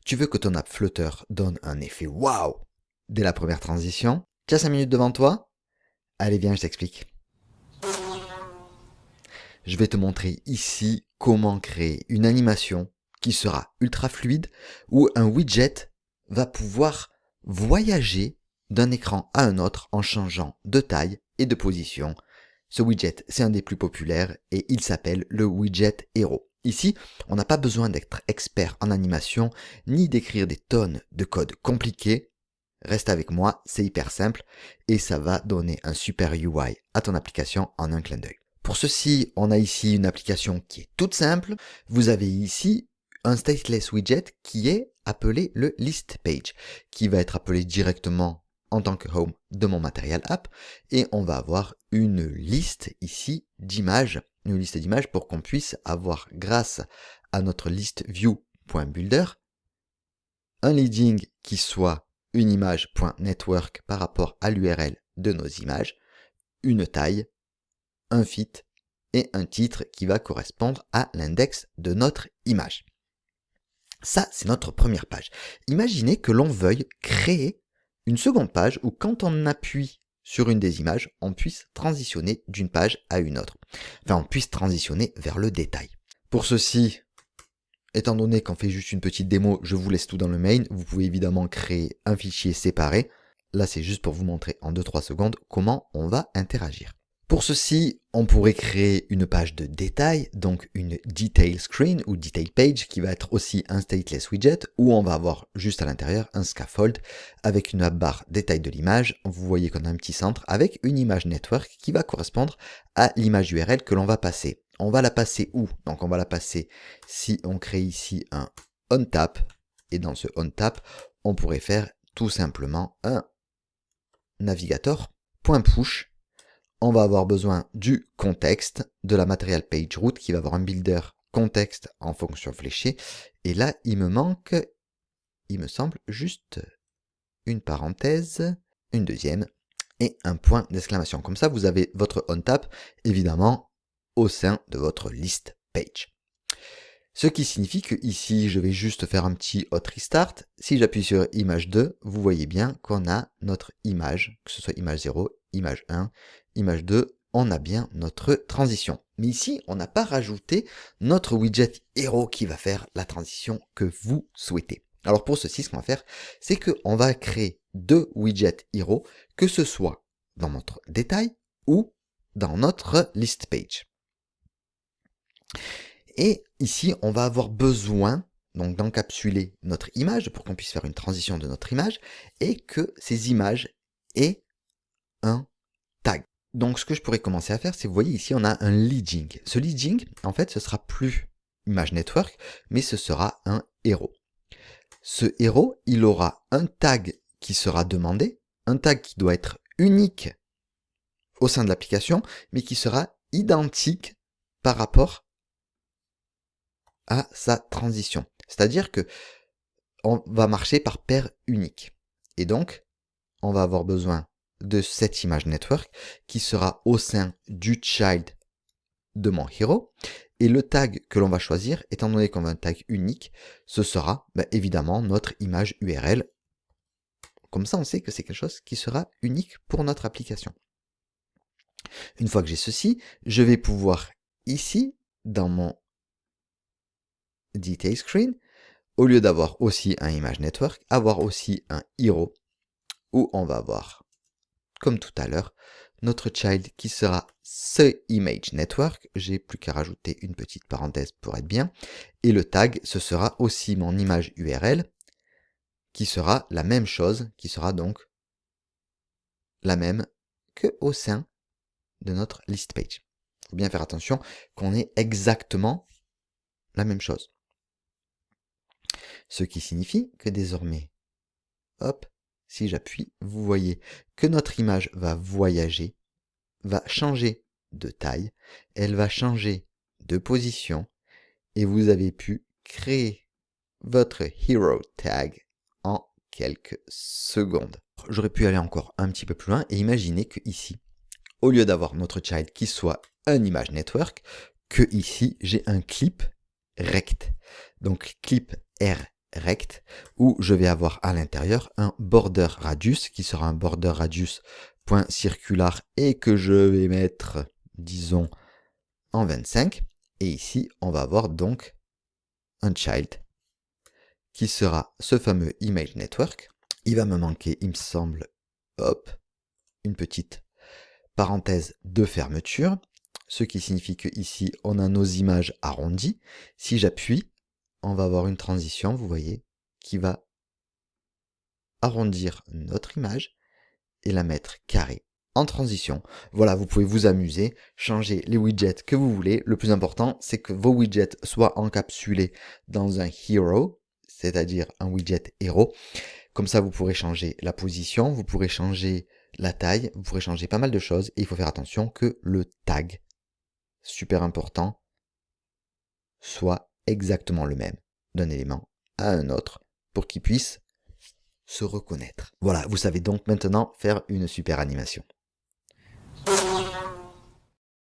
Tu veux que ton app Flutter donne un effet waouh dès la première transition? Tu as 5 minutes devant toi? Allez, viens, je t'explique. Je vais te montrer ici comment créer une animation qui sera ultra fluide où un widget va pouvoir voyager d'un écran à un autre en changeant de taille et de position. Ce widget, c'est un des plus populaires et il s'appelle le widget Hero. Ici, on n'a pas besoin d'être expert en animation ni d'écrire des tonnes de code compliqué. Reste avec moi, c'est hyper simple et ça va donner un super UI à ton application en un clin d'œil. Pour ceci, on a ici une application qui est toute simple. Vous avez ici un stateless widget qui est appelé le list page, qui va être appelé directement en tant que home de mon matériel app, et on va avoir une liste ici d'images, une liste d'images pour qu'on puisse avoir, grâce à notre list view.builder, un leading qui soit une image.network par rapport à l'URL de nos images, une taille, un fit et un titre qui va correspondre à l'index de notre image. Ça, c'est notre première page. Imaginez que l'on veuille créer une seconde page où quand on appuie sur une des images, on puisse transitionner d'une page à une autre. Enfin, on puisse transitionner vers le détail. Pour ceci, étant donné qu'on fait juste une petite démo, je vous laisse tout dans le main. Vous pouvez évidemment créer un fichier séparé. Là, c'est juste pour vous montrer en 2-3 secondes comment on va interagir. Pour ceci, on pourrait créer une page de détail, donc une detail screen ou detail page qui va être aussi un stateless widget où on va avoir juste à l'intérieur un scaffold avec une barre détail de l'image. Vous voyez qu'on a un petit centre avec une image network qui va correspondre à l'image URL que l'on va passer. On va la passer où? Donc on va la passer si on crée ici un on-tap et dans ce on-tap, on pourrait faire tout simplement un navigator.push. On va avoir besoin du contexte, de la material page route qui va avoir un builder contexte en fonction fléchée. Et là, il me manque, il me semble, juste une parenthèse, une deuxième et un point d'exclamation. Comme ça, vous avez votre on-tap, évidemment, au sein de votre list page. Ce qui signifie que ici, je vais juste faire un petit hot restart. Si j'appuie sur image 2, vous voyez bien qu'on a notre image, que ce soit image 0, image 1, image 2, on a bien notre transition. Mais ici, on n'a pas rajouté notre widget Hero qui va faire la transition que vous souhaitez. Alors pour ceci, ce qu'on va faire, c'est qu'on va créer deux widgets Hero, que ce soit dans notre détail ou dans notre list page. Et ici, on va avoir besoin donc d'encapsuler notre image pour qu'on puisse faire une transition de notre image et que ces images aient un tag. Donc ce que je pourrais commencer à faire, c'est vous voyez ici, on a un leading. Ce leading, en fait, ce sera plus image network, mais ce sera un héros. Ce héros, il aura un tag qui sera demandé, un tag qui doit être unique au sein de l'application, mais qui sera identique par rapport à sa transition. C'est-à-dire que on va marcher par paire unique. Et donc, on va avoir besoin de cette image network qui sera au sein du child de mon hero. Et le tag que l'on va choisir, étant donné qu'on a un tag unique, ce sera évidemment notre image URL. Comme ça, on sait que c'est quelque chose qui sera unique pour notre application. Une fois que j'ai ceci, je vais pouvoir ici, dans mon detail screen, au lieu d'avoir aussi un image network, avoir aussi un hero où on va avoir, comme tout à l'heure, notre child qui sera ce image network. J'ai plus qu'à rajouter une petite parenthèse pour être bien. Et le tag, ce sera aussi mon image URL qui sera la même chose, qui sera donc la même que au sein de notre list page. Il faut bien faire attention qu'on ait exactement la même chose. Ce qui signifie que désormais, hop, si j'appuie, vous voyez que notre image va voyager, va changer de taille, elle va changer de position et vous avez pu créer votre hero tag en quelques secondes. J'aurais pu aller encore un petit peu plus loin et imaginer que ici, au lieu d'avoir notre child qui soit un image network, que ici j'ai un clip rect. Donc clip R rect, où je vais avoir à l'intérieur un border radius, qui sera un border radius point circular et que je vais mettre, disons, en 25. Et ici, on va avoir donc un child, qui sera ce fameux image network. Il va me manquer, il me semble, hop, une petite parenthèse de fermeture, ce qui signifie que ici on a nos images arrondies. Si j'appuie, on va avoir une transition, vous voyez, qui va arrondir notre image et la mettre carrée en transition. Voilà, vous pouvez vous amuser, changer les widgets que vous voulez. Le plus important, c'est que vos widgets soient encapsulés dans un hero, c'est-à-dire un widget héros. Comme ça, vous pourrez changer la position, vous pourrez changer la taille, vous pourrez changer pas mal de choses. Et il faut faire attention que le tag, super important, soit exactement le même d'un élément à un autre pour qu'il puisse se reconnaître. Voilà, vous savez donc maintenant faire une super animation.